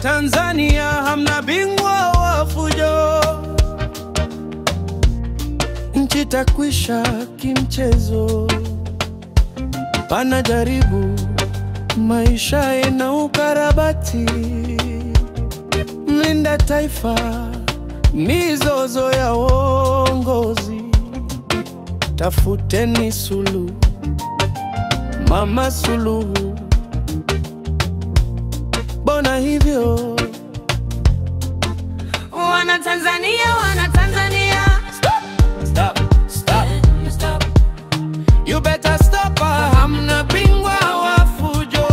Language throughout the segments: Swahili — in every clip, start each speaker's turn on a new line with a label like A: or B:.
A: Tanzania hamna bingwa wa fujo. Nchi takwisha kimchezo, panajaribu maisha ina ukarabati. Mlinda taifa, mizozo ya uongozi, tafuteni suluhu, Mama Suluhu. Bona hivyo
B: wana Tanzania,
A: stop, stop, stop. You better stop, hamna bingwa wa fujo.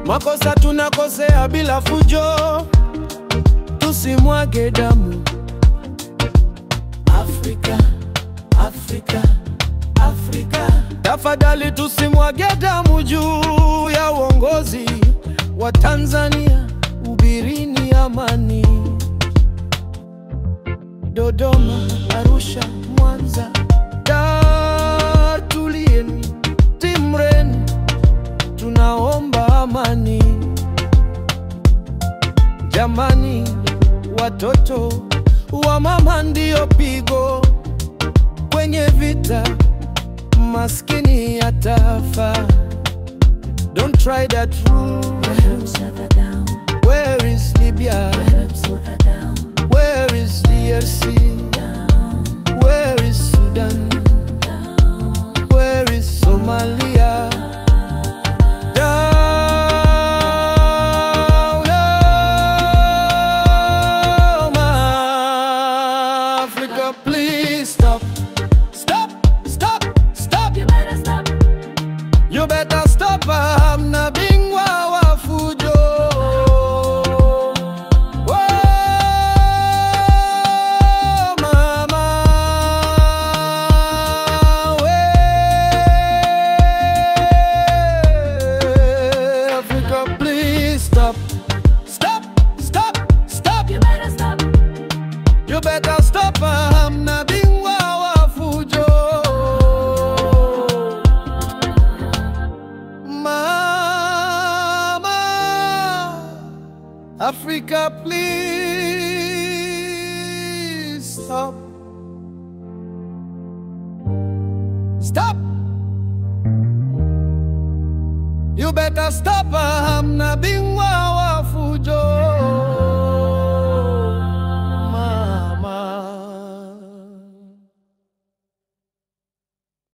A: Makosa tunakosea bila fujo, tusimwage damu. Afrika, Afrika, Afrika, tafadhali tusimwage damu juu ya uongozi wa Tanzania. Hubirini amani. Dodoma, Arusha, Mwanza, Dar, tulieni, Timreni, tunaomba amani. Jamani, watoto wa mama ndio pigo kwenye vita, maskini atafa. Don't try that rule. Where is Libya? Where is DRC? Where is Sudan? Where is Somalia? Please stop, stop, stop, stop.
B: you better stop.
A: You better stop, hamna bingwa wa fujo. Oh, mama, Africa, please stop, stop, stop, stop.
B: You better stop.
A: You better stop, hamna bingwa wa fujo. Mama, Africa, please stop. Stop. You better stop, hamna bingwa